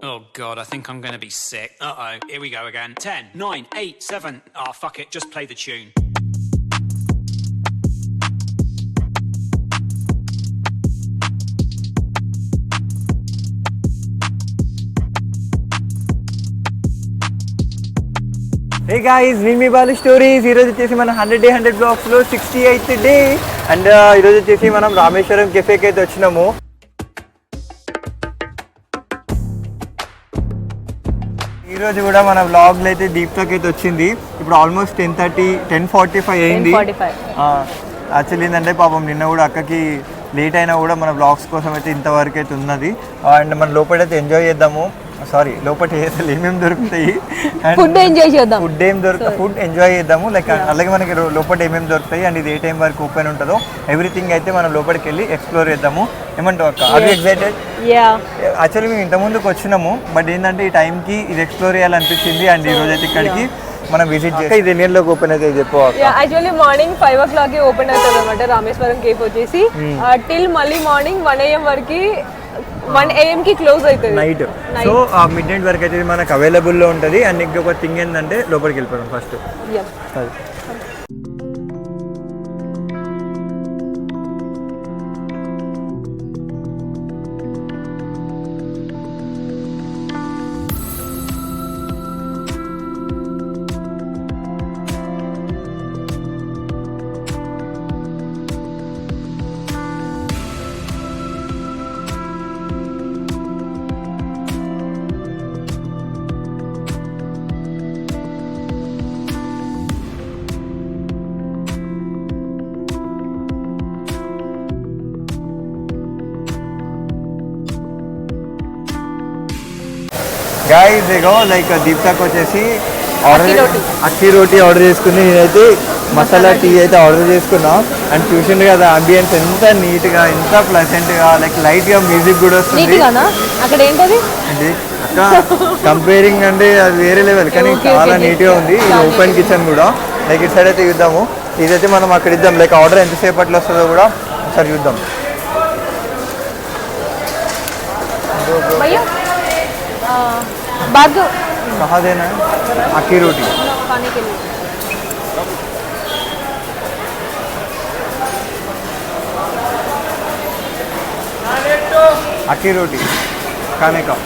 Oh god, I think I'm gonna be sick. Uh-oh, here we go again. 10, 9, 8, 7. Oh, fuck it, just play the tune. Hey guys, నేను మీ Balu stories. ఈరోజు వచ్చేసి మన 100 Day 100 Vlogsలో 68th day and ఈరోజు వచ్చేసి మనం రామేశ్వరం కెఫేకి అయితే వచ్చినాము. ఈరోజు కూడా మన వ్లాగ్లో అయితే దీప్తకి అయితే వచ్చింది. ఇప్పుడు ఆల్మోస్ట్ 10:45 అయింది. యాక్చువల్లీ ఏంటంటే పాపం నిన్న కూడా అక్కకి లేట్ అయినా కూడా మన వ్లాగ్స్ కోసం అయితే ఇంతవరకు అయితే ఉన్నది. అండ్ మన లోపలైతే ఎంజాయ్ చేద్దాము. సారీ, లోపల ఏమేమి దొరుకుతాయి, ఫుడ్ ఎంజాయ్ చేద్దాం, ఫుడ్ ఎంజాయ్ చేద్దాము. లైక్ అలాగే మనకి లోపల ఏమేమి దొరుకుతాయి అండ్ ఇది ఏ టైం వరకు ఓపెన్ ఉంటుందో ఎవ్రీథింగ్ అయితే మనం లోపలికి వెళ్ళి ఎక్స్ప్లోర్ చేద్దాము. ఏమంటావు అక్క? Are you excited? యాక్చువల్లీ మేము ఇంత ముందుకు వచ్చినాము, బట్ ఏంటంటే ఈ టైంకి ఇది ఎక్స్ప్లోర్ చేయాలనిపించింది. అండ్ ఈ రోజు అయితే ఇక్కడికి మనం విజిట్ చేసి ఇది ఎన్నిలోకి ఓపెన్ అయితే చెప్పు. యాక్చువల్లీ మార్నింగ్ 5 o'clock ఓపెన్ అవుతుంది అనమాట రామేశ్వరం కేఫ్ వచ్చేసి టిల్ మళ్ళీ మార్నింగ్ 1 AM వరకు 1 AM కి క్లోజ్ అవుతుంది నైట్. సో మిడ్ నైట్ వరకు అయితే మనకు అవైలబుల్లో ఉంటుంది. అండ్ ఇంకొక థింగ్ ఏంటంటే లోపలికి వెళ్ళిపోవడం ఫస్ట్. గాయ్స్ ఇగో లైక్ దీప్తకు వచ్చేసి అక్కి రోటీ ఆర్డర్ చేసుకుని, నేనైతే మసాలా టీ అయితే ఆర్డర్ చేసుకున్నా. అండ్ చూసిండు కదా అంబియన్స్ ఎంత నీట్గా, ఎంత ప్లెజెంట్గా, లైక్ లైట్గా మ్యూజిక్ కూడా వస్తుంది. అక్కడ ఏంటది అక్క కంపేరింగ్ అంటే అది వేరే లెవెల్, కానీ చాలా నీట్గా ఉంది. ఇది ఓపెన్ కిచెన్ కూడా. లైక్ ఇటు సైడ్ అయితే చూద్దాము. ఇదైతే మనం అక్కడ ఇద్దాం. లైక్ ఆర్డర్ ఎంతసేపట్లో వస్తుందో కూడా ఒకసారి చూద్దాం. कहाँ देना है? अक्की रोटी खाने के लिए. अक्की रोटी खाने का.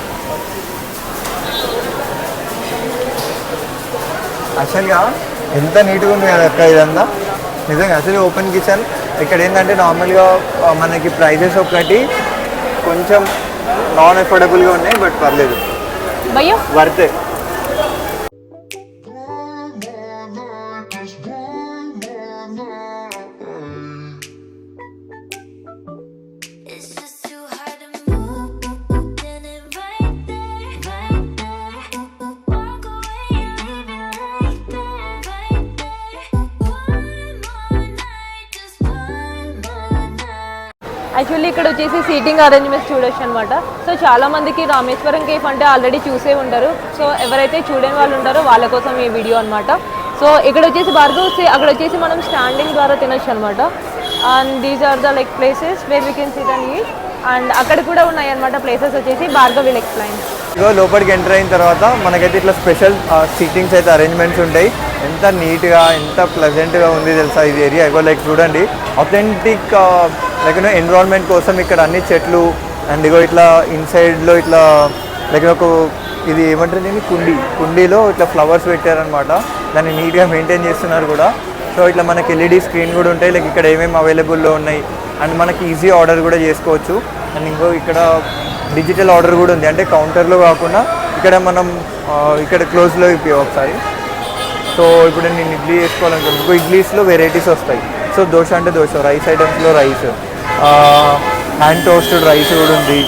యాక్చువల్గా ఎంత నీట్గా ఉంది కదా అక్క ఇదంతా. నిజంగా యాక్చువల్లీ ఓపెన్ కిచెన్. ఇక్కడ ఏంటంటే నార్మల్గా మనకి ప్రైజెస్ ఒకటి కొంచెం నాన్ అఫోర్డబుల్గా ఉన్నాయి, బట్ పర్లేదు, వర్తే. యాక్చువల్లీ ఇక్కడ వచ్చేసి సీటింగ్ అరేంజ్మెంట్స్ చూడొచ్చు అనమాట. సో చాలా మందికి రామేశ్వరం కేఫ్ అంటే ఆల్రెడీ చూసే ఉంటారు. సో ఎవరైతే చూడని వాళ్ళు ఉంటారో వాళ్ళ కోసం ఈ వీడియో అనమాట. సో ఇక్కడ వచ్చేసి భార్గవ్ అక్కడ వచ్చేసి మనం స్టాండింగ్ ద్వారా తినొచ్చు అనమాట. And these are the like places where we can sit and eat. And అక్కడ కూడా ఉన్నాయి అనమాట ప్లేసెస్ వచ్చేసి. Bhargav will explain. ఇగో లోపలికి ఎంటర్ అయిన తర్వాత మనకైతే ఇట్లా స్పెషల్ సీటింగ్స్ అయితే అరేంజ్మెంట్స్ ఉంటాయి. ఎంత నీట్గా, ఎంత ప్లెజెంట్గా ఉంది తెలుసా ఇది ఏరియా. ఇగో లైక్ చూడండి, అథెంటిక్ లైక్ ఎన్విరాన్మెంట్ కోసం ఇక్కడ అన్ని చెట్లు. అండ్ ఇగో ఇట్లా ఇన్సైడ్లో ఇట్లా లైక్ ఒక ఇది ఏమంటారు దీన్ని, కుండీలో ఇట్లా ఫ్లవర్స్ పెట్టారనమాట. దాన్ని నీట్గా మెయింటైన్ చేస్తున్నారు కూడా. సో ఇట్లా మనకి ఎల్ఈడి స్క్రీన్ కూడా ఉంటాయి. లైక్ ఇక్కడ ఏమేమి అవైలబుల్లో ఉన్నాయి అండ్ మనకి ఈజీ ఆర్డర్ కూడా చేసుకోవచ్చు. అండ్ ఇంకో ఇక్కడ డిజిటల్ ఆర్డర్ కూడా ఉంది, అంటే కౌంటర్లో కాకుండా ఇక్కడ మనం ఇక్కడ క్లోజ్లో ఇప్పి ఒకసారి. సో ఇప్పుడు నేను ఇడ్లీ వేసుకోవాలనుకుంటున్నాను. ఇంకో ఇడ్లీస్లో వెరైటీస్ వస్తాయి. సో దోశ అంటే దోశ, రైస్ ఐటమ్స్లో రైస్, హ్యాండ్ టోస్టెడ్ రైస్ కూడా ఉంది,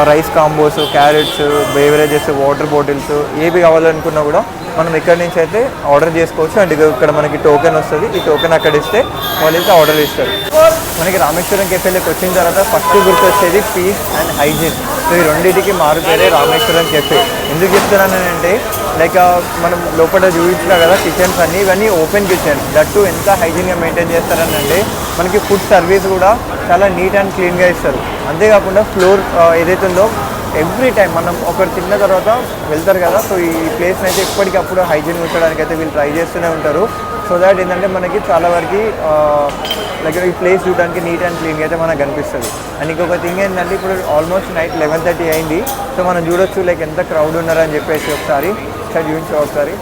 rice combos, carrots, beverages, water bottles ఏవి కావాలనుకున్నా కూడా మనం ఇక్కడి నుంచి అయితే ఆర్డర్ చేసుకోవచ్చు. అండ్ ఇక్కడ మనకి టోకెన్ వస్తుంది. ఈ టోకెన్ అక్కడ ఇస్తే వాళ్ళైతే ఆర్డర్ ఇస్తారు. మనకి రామేశ్వరం కెఫేలోకి వచ్చిన తర్వాత ఫస్ట్ గుర్తొచ్చేది పీస్ అండ్ హైజీన్. సో ఈ రెండింటికి మారుపేరే రామేశ్వరం కెఫే. ఎందుకు చెప్తున్నానంటే లైక్ మనం లోపల చూపించినా కదా కిచెన్స్ అన్నీ, ఇవన్నీ ఓపెన్ కిచెన్స్. దట్టు ఎంత హైజీన్గా మెయింటైన్ చేస్తారని అంటే మనకి ఫుడ్ సర్వీస్ కూడా చాలా నీట్ అండ్ క్లీన్గా ఇస్తారు. అంతేకాకుండా ఫ్లోర్ ఏదైతే ఉందో ఎవ్రీ టైం మనం ఒకరు తిన్న తర్వాత వెళ్తారు కదా, సో ఈ ప్లేస్ని అయితే ఎప్పటికప్పుడు హైజీన్ ఉంచడానికి అయితే వీళ్ళు ట్రై చేస్తూనే ఉంటారు. సో దాట్ ఏంటంటే మనకి చాలా వరకు లైక్ ఈ ప్లేస్ చూడడానికి నీట్ అండ్ క్లీన్గా అయితే మనకు కనిపిస్తుంది. అండ్ ఇంకొక థింగ్ ఏంటంటే ఇప్పుడు ఆల్మోస్ట్ నైట్ 11:30 అయింది. సో మనం చూడొచ్చు లైక్ ఎంత క్రౌడ్ ఉన్నారని చెప్పేసి ఒకసారి చూపించు ఒకసారి.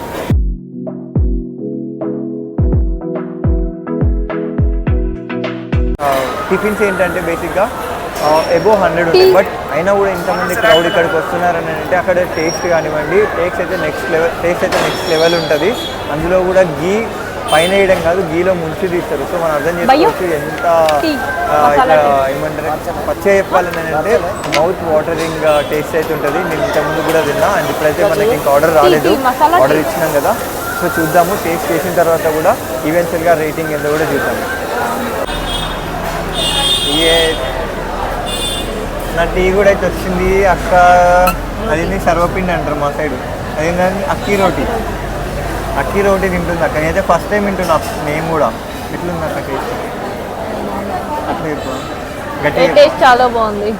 టిఫిన్స్ ఏంటంటే బేసిక్గా అబోవ్ 100 ఉంటాయి, బట్ అయినా కూడా ఇంతమంది క్రౌడ్ ఇక్కడికి వస్తున్నారని అంటే అక్కడ టేస్ట్ కానివ్వండి, టేస్ట్ అయితే నెక్స్ట్ లెవెల్ ఉంటుంది. అందులో కూడా గీ పైన వేయడం కాదు, గీలో ముంచి తీస్తారు. సో మనం అర్థం చేసుకోవచ్చు ఎంత ఏమంటారు పచ్చ చెప్పాలని అంటే మౌత్ వాటరింగ్ టేస్ట్ అయితే ఉంటుంది. నేను ఇంతకుముందు కూడా తిన్నా, అండ్ ఇప్పుడైతే మనకి ఇంకా ఆర్డర్ రాలేదు, ఆర్డర్ ఇచ్చినాం కదా. సో చూద్దాము, టేస్ట్ చేసిన తర్వాత కూడా ఈవెన్చువల్గా రేటింగ్ ఎంత కూడా చూద్దాము. నా టీ కూడా అయితే వచ్చింది అక్క. అది సర్వపిండి అంటారు మా సైడ్, అదేంటంటే అక్కీ రోటీ తింటుంది అక్క. నేనైతే ఫస్ట్ టైం తింటున్నా నేను కూడా. ఎట్లుంది అక్క టేస్ట్? అట్లా టేస్ట్ చాలా బాగుంది.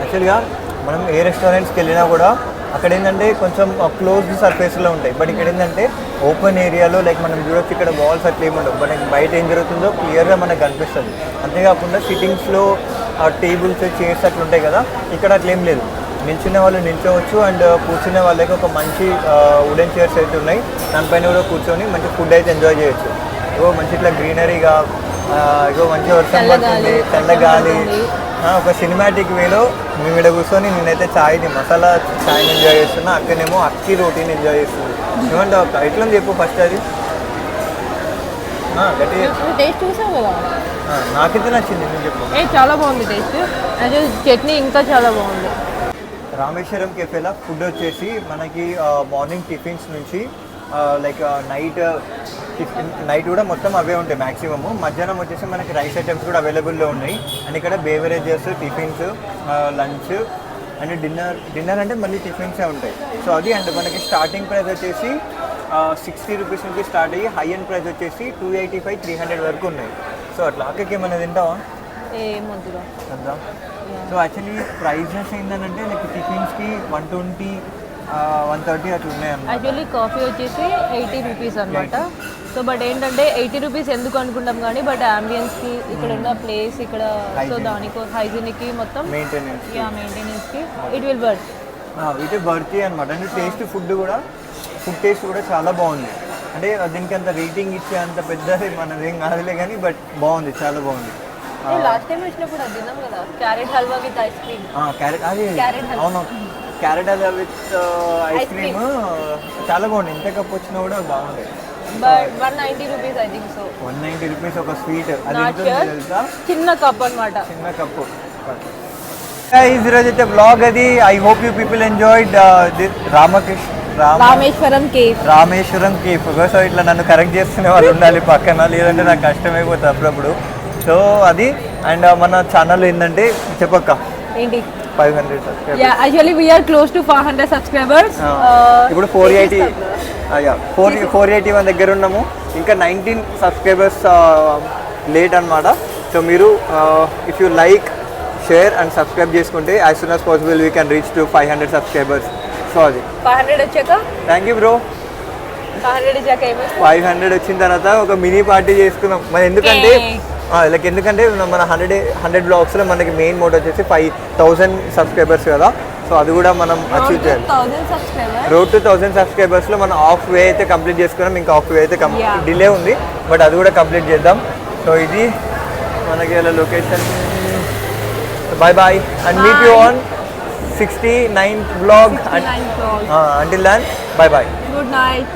యాక్చువల్గా మనం ఏ రెస్టారెంట్స్కి వెళ్ళినా కూడా అక్కడ ఏంటంటే కొంచెం క్లోజ్డ్ సర్ఫేస్లో ఉంటాయి, బట్ ఇక్కడ ఏంటంటే ఓపెన్ ఏరియాలో లైక్ మనం చూడొచ్చు ఇక్కడ వాల్స్ అట్లా ఏమి ఉండవు, బట్ బయట ఏం జరుగుతుందో క్లియర్గా మనకు కనిపిస్తుంది. అంతేకాకుండా సిట్టింగ్స్లో టేబుల్స్ చైర్స్ అట్లా ఉంటాయి కదా, ఇక్కడ అట్లా ఏం లేదు. నిల్చునే వాళ్ళు నిల్చోవచ్చు, అండ్ కూర్చునే వాళ్ళకి ఒక మంచి వుడెన్ చైర్స్ అయితే ఉన్నాయి, దానిపైన కూడా కూర్చొని మంచి ఫుడ్ అయితే ఎంజాయ్ చేయొచ్చు. ఇగో మంచి ఇట్లా గ్రీనరీగా, ఇగో మంచి వర్షం పడుతుంది, చల్లగాలి, ఒక సినిమాటిక్ వేలో మేము ఇక్కడ కూర్చొని నేనైతే మసాలా ఛాయ్ని ఎంజాయ్ చేస్తున్నా, అక్కడనేమో అక్కీ రోటీని ఎంజాయ్ చేస్తుంది. ఏమంటావు అక్క, ఎట్లుంది చెప్పు ఫస్ట్ అది? టేస్ట్ చూసావు కదా, నాకైతే నచ్చింది, నేను చెప్పు. చాలా బాగుంది టేస్ట్. చట్నీ ఇంకా చాలా బాగుంది. రామేశ్వరం కెఫేలో ఫుడ్ వచ్చేసి మనకి మార్నింగ్ టిఫిన్స్ నుంచి లైక్ నైట్ కూడా మొత్తం అవే ఉంటాయి మ్యాక్సిమము. మధ్యాహ్నం వచ్చేసి మనకి రైస్ ఐటమ్స్ కూడా అవైలబుల్లో ఉన్నాయి, అండ్ ఇక్కడ beverages, tiffins, lunch and dinner అంటే మళ్ళీ టిఫిన్సే ఉంటాయి. సో అది అండ్ మనకి స్టార్టింగ్ ప్రైస్ వచ్చేసి 60 రూపీస్ నుంచి స్టార్ట్ అయ్యి హై ఎండ్ ప్రైస్ వచ్చేసి 285, 300 వరకు ఉన్నాయి. సో అట్లా అక్కడికి ఏమన్నా తింటావా? వద్దా? సో యాక్చువల్లీ ప్రైజెస్ ఏంటంటే లైక్ టిఫిన్స్కి 120, 130 అట్లా ఉన్నాయన్నమాట. యాక్చువల్లీ కాఫీ వచ్చేసి 80 రూపీస్ అనమాట. సో బట్ ఏంటంటే 80 రూపీస్ ఎందుకు అనుకుంటాం కానీ, బట్ అంబియన్స్కి ఇక్కడ ఉన్న ప్లేస్ ఇక్కడ, సో దానికి హైజీనిక్కి మొత్తం మెయింటెనెన్స్కి ఇట్ విల్ వర్తీ అనమాట. అంటే ఫుడ్ టేస్ట్ కూడా చాలా బాగుంది. అంటే దీనికి అంత రేటింగ్ ఇచ్చే అంత పెద్దది మనదేం కాదులే కానీ, బట్ బాగుంది, చాలా బాగుంది. లాస్ట్ టైం వచ్చినప్పుడు అది తిన్నాం కదా, carrot halwa with ice cream. అవును, carrot halwa with ice cream చాలా బాగుంది. ఇంత కప్ వచ్చినా కూడా బాగుంది. But 190 rupees I think so. 190 rupees ఒక స్వీట్, అది తెలుసా? చిన్న కప్ అనమాట, చిన్న కప్పు. ఈరోజు అయితే బ్లాగ్ అది. I hope you people enjoyed Rameswaram cafe. So ఇట్లా నన్ను కరెక్ట్ చేస్తున్న వాళ్ళు ఉండాలి పక్కన, లేదంటే నాకు కష్టమైపోతుంది అప్పుడప్పుడు. సో అది అండ్ మన ఛానల్ ఏంటంటే చెప్పక్క ఏంటి 500 subscribers. Actually we are close to 400 subscribers. ఇప్పుడు 481 దగ్గర ఉన్నాము. ఇంకా 19 సబ్స్క్రైబర్స్ లేట్ అనమాట. సో మీరు if you like, share and subscribe చేసుకుంటే as soon as possible we can reach to 500 subscribers. So అది 500 వచ్చాక థ్యాంక్ యూ బ్రో. 500 వచ్చిన తర్వాత ఒక మినీ పార్టీ చేసుకున్నాం. మరి ఎందుకంటే మన 100 బ్లాగ్స్లో మనకి మెయిన్ మోడ్ వచ్చేసి 5000 సబ్స్క్రైబర్స్ కదా. సో అది కూడా మనం అచీవ్ చేయాలి. రోడ్ టు 1000 సబ్స్క్రైబర్స్లో మనం హాఫ్ వే అయితే కంప్లీట్ చేసుకున్నాం. ఇంకా హాఫ్ వే అయితే డిలే ఉంది, బట్ అది కూడా కంప్లీట్ చేద్దాం. సో ఇది మనకి ఇలా location. Bye and meet you on 69th vlog. Until then, bye. Good night.